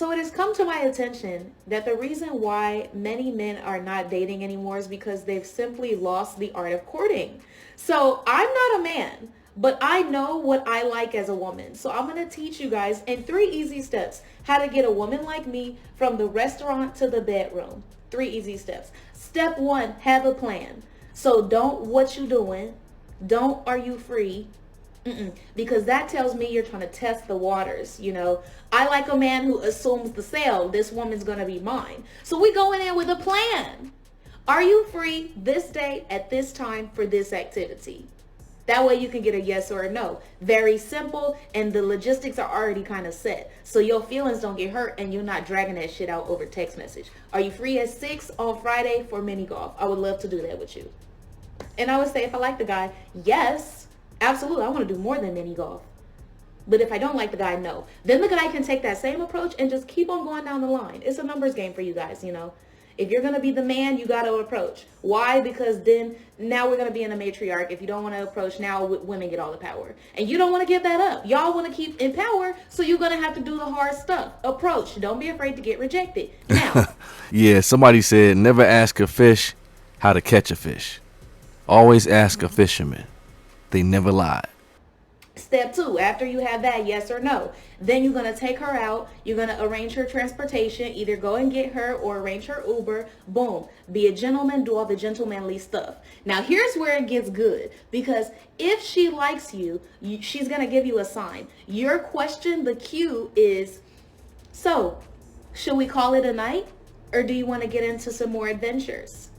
So it has come to my attention that the reason why many men are not dating anymore is because they've simply lost the art of courting. So I'm not a man, but I know what I like as a woman. So I'm going to teach you guys in 3 easy steps how to get a woman like me from the restaurant to the bedroom. 3 easy steps. Step 1, have a plan. So don't what you doing. Don't are you free. Because that tells me you're trying to test the waters. I like a man who assumes the sale. This woman's going to be mine. So we going in with a plan. Are you free this day at this time for this activity? That way you can get a yes or a no. Very simple, and the logistics are already kind of set. So your feelings don't get hurt and you're not dragging that shit out over text message. Are you free at 6 on Friday for mini golf? I would love to do that with you. And I would say if I like the guy, yes, absolutely, I want to do more than mini golf. But if I don't like the guy, no. Then the guy can take that same approach and just keep on going down the line. It's a numbers game for you guys, If you're going to be the man, you got to approach. Why? Because then now we're going to be in a matriarch. If you don't want to approach, now women get all the power. And you don't want to give that up. Y'all want to keep in power, so you're going to have to do the hard stuff. Approach. Don't be afraid to get rejected. Now. Yeah, somebody said never ask a fish how to catch a fish. Always ask a fisherman. They never lied. Step 2, after you have that yes or no, then you're going to take her out. You're going to arrange her transportation, either go and get her or arrange her Uber. Boom. Be a gentleman, do all the gentlemanly stuff. Now, here's where it gets good, because if she likes you, she's going to give you a sign. Your question, the cue is, so should we call it a night, or do you want to get into some more adventures?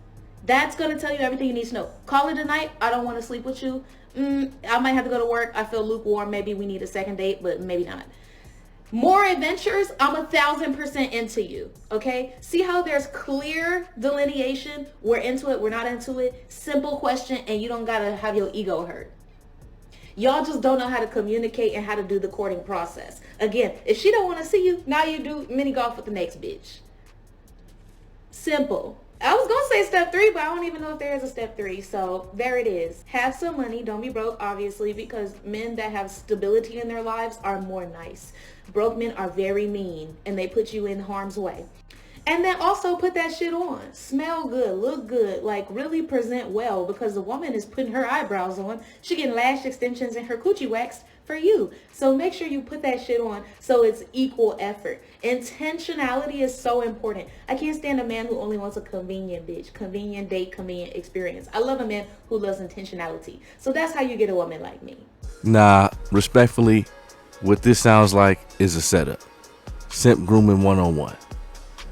That's going to tell you everything you need to know. Call it a night. I don't want to sleep with you. I might have to go to work. I feel lukewarm. Maybe we need a second date, but maybe not. More adventures, I'm 1,000% into you. Okay? See how there's clear delineation? We're into it. We're not into it. Simple question, and you don't got to have your ego hurt. Y'all just don't know how to communicate and how to do the courting process. Again, if she don't want to see you, now you do mini golf with the next bitch. Simple. I was going to say step 3, but I don't even know if there is a step 3. So there it is. Have some money. Don't be broke, obviously, because men that have stability in their lives are more nice. Broke men are very mean, and they put you in harm's way. And then also put that shit on. Smell good, look good, like really present well, because the woman is putting her eyebrows on. She getting lash extensions and her coochie waxed for you. So make sure you put that shit on so it's equal effort. Intentionality is so important. I can't stand a man who only wants a convenient bitch, convenient date, convenient experience. I love a man who loves intentionality. So that's how you get a woman like me. Nah, respectfully, what this sounds like is a setup. Simp grooming 101.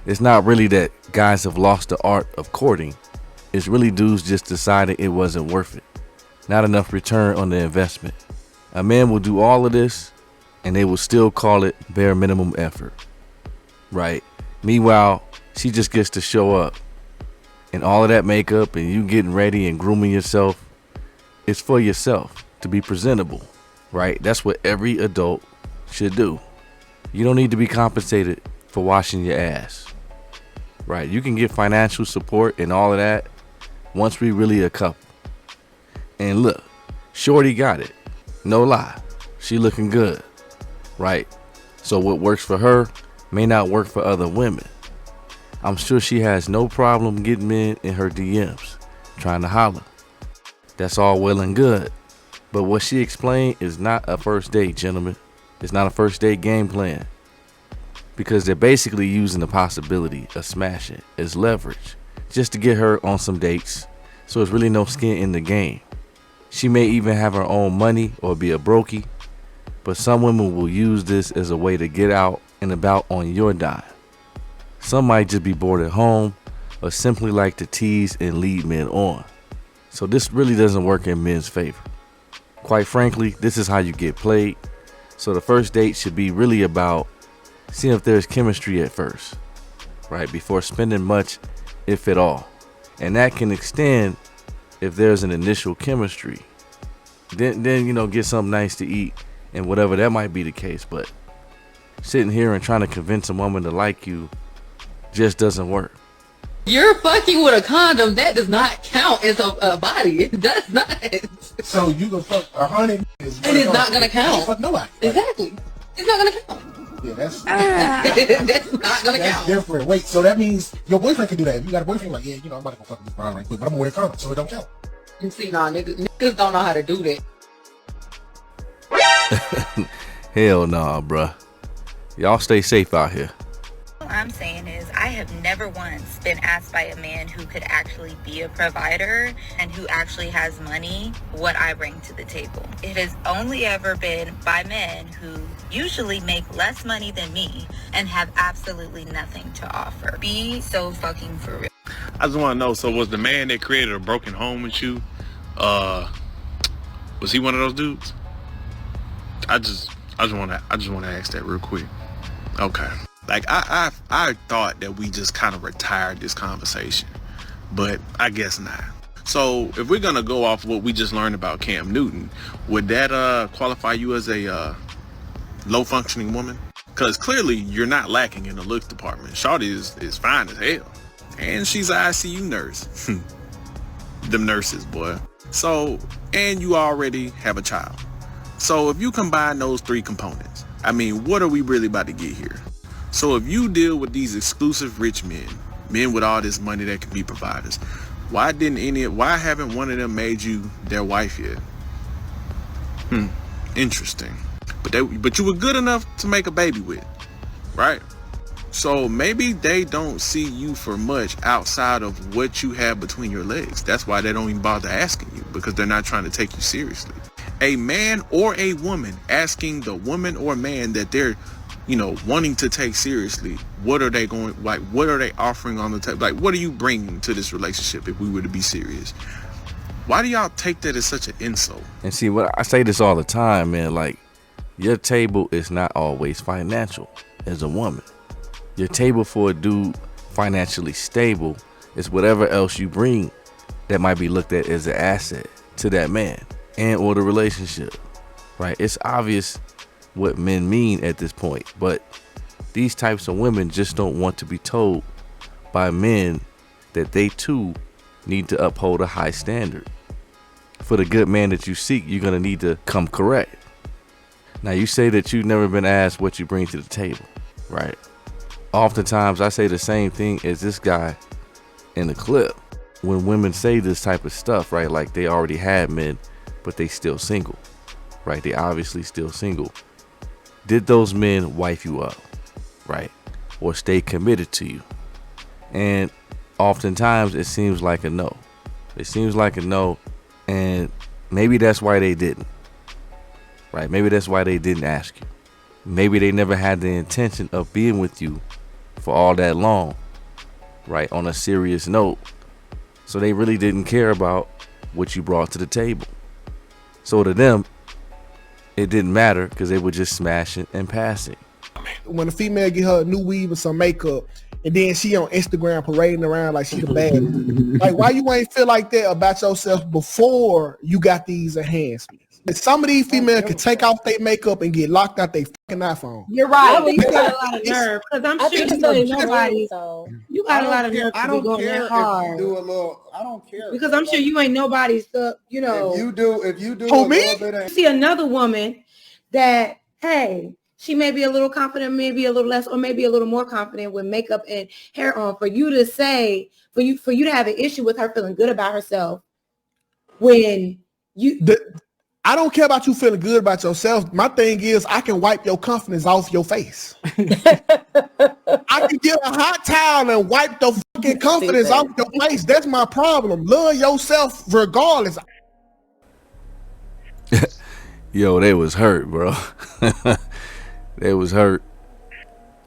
It's not really that guys have lost the art of courting. It's really dudes just decided it wasn't worth it. Not enough return on the investment. A man will do all of this and they will still call it bare minimum effort. Right? Meanwhile, she just gets to show up. And all of that makeup and you getting ready and grooming yourself is for yourself to be presentable. Right? That's what every adult should do. You don't need to be compensated for washing your ass. Right? You can get financial support and all of that once we really a couple. And look, shorty got it. No lie. She looking good. Right? So what works for her may not work for other women. I'm sure she has no problem getting men in her DMs trying to holler. That's all well and good. But what she explained is not a first date, gentlemen. It's not a first date game plan. Because they're basically using the possibility of smashing as leverage just to get her on some dates. So there's really no skin in the game. She may even have her own money or be a brokie. But some women will use this as a way to get out and about on your dime. Some might just be bored at home or simply like to tease and lead men on. So this really doesn't work in men's favor. Quite frankly, this is how you get played. So the first date should be really about seeing if there's chemistry at first, right? Before spending much, if at all. And that can extend if there's an initial chemistry. Then get something nice to eat and whatever that might be the case. But sitting here and trying to convince a woman to like you just doesn't work. You're fucking with a condom. That does not count as a body. It does not. So you can fuck 100 and it's not gonna count. Fuck nobody. Exactly. It's not gonna count. Yeah, that's That's not gonna that's count. different. Wait, so that means your boyfriend can do that. If you got a boyfriend, like, yeah, you know, I'm about to go fuck this brown right quick, but I'm gonna wear condoms, so it don't count. You see, nah, niggas don't know how to do that. Hell nah, bruh. Y'all stay safe out here. All I'm saying is I have never once been asked by a man who could actually be a provider and who actually has money what I bring to the table. It has only ever been by men who usually make less money than me and have absolutely nothing to offer. Be so fucking for real. I just want to know, so was the man that created a broken home with you, was he one of those dudes? I just want to ask that real quick. Okay. Like I thought that we just kind of retired this conversation, but I guess not. So if we're gonna go off what we just learned about Cam Newton, would that qualify you as a low functioning woman? Because clearly you're not lacking in the looks department. Shawty is fine as hell, and she's an ICU nurse. Them nurses, boy. So, and you already have a child. So if you combine those three components, I mean, what are we really about to get here? So if you deal with these exclusive rich men with all this money that can be providers, why haven't one of them made you their wife yet? Interesting. But you were good enough to make a baby with, right? So maybe they don't see you for much outside of what you have between your legs. That's why they don't even bother asking you, because they're not trying to take you seriously. A man or a woman asking the woman or man that they're, wanting to take seriously, what are they offering on the table? Like, what are you bringing to this relationship if we were to be serious? Why do y'all take that as such an insult? And see, what I say this all the time, man, like, your table is not always financial as a woman. Your table for a dude financially stable is whatever else you bring that might be looked at as an asset to that man and or the relationship, right? It's obvious what men mean at this point, but these types of women just don't want to be told by men that they too need to uphold a high standard. For the good man that you seek, you're going to need to come correct. Now, you say that you've never been asked what you bring to the table, right? Oftentimes, I say the same thing as this guy in the clip. When women say this type of stuff, right, like they already had men, but they still single, right? They obviously still single. Did those men wife you up, right? Or stay committed to you? And oftentimes, it seems like a no. It seems like a no, and maybe that's why they didn't, right? Maybe that's why they didn't ask you. Maybe they never had the intention of being with you for all that long, right? On a serious note. So they really didn't care about what you brought to the table. So to them, it didn't matter because they were just smashing and passing. When a female get her a new weave and some makeup, and then she on Instagram parading around like she the bad. Like, why you ain't feel like that about yourself before you got these enhancements? And some of these females can take off their makeup and get locked out their fucking iPhone. You're right. You got a lot of nerve because I'm sure you ain't nobody. So You got a lot of nerve I to be don't going care that if hard. you do a little. I don't care Because I'm sure you ain't nobody's. If you do Who, a me? little bit of see another woman that, hey, she may be a little confident, maybe a little less, or maybe a little more confident with makeup and hair on. For you to say, for you to have an issue with her feeling good about herself when you. I don't care about you feeling good about yourself. My thing is, I can wipe your confidence off your face. I can get a hot towel and wipe the fucking confidence off your face. That's my problem. Love yourself regardless. Yo, they was hurt, bro. They was hurt.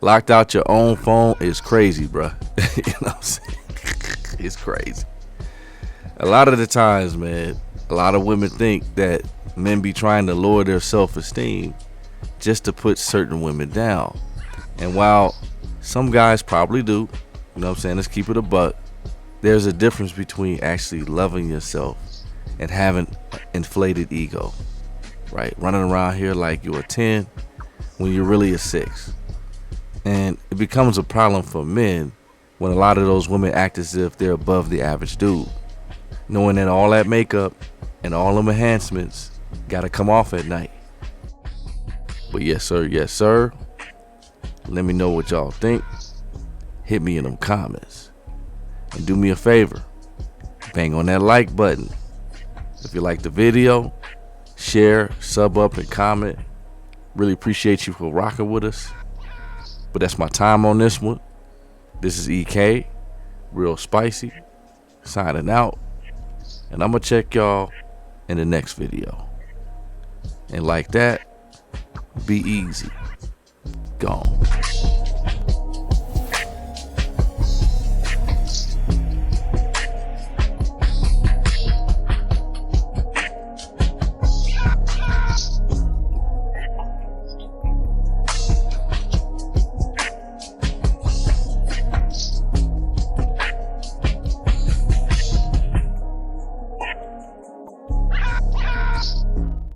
Locked out your own phone is crazy, bro. You know what I'm saying? It's crazy. A lot of the times, man, a lot of women think that men be trying to lower their self-esteem just to put certain women down. And while some guys probably do, you know what I'm saying, let's keep it a buck, there's a difference between actually loving yourself and having an inflated ego, right? Running around here like you're a 10 when you're really a 6. And it becomes a problem for men when a lot of those women act as if they're above the average dude, knowing that all that makeup and all them enhancements gotta come off at night. But yes sir, Let me know what y'all think. Hit me in them comments. And do me a favor. Bang on that like button. If you like the video, share, sub up, and comment. Really appreciate you for rocking with us. But that's my time on this one. This is EK, Real Spicy, signing out. And I'm going to check y'all in the next video. And like that, be easy. Gone.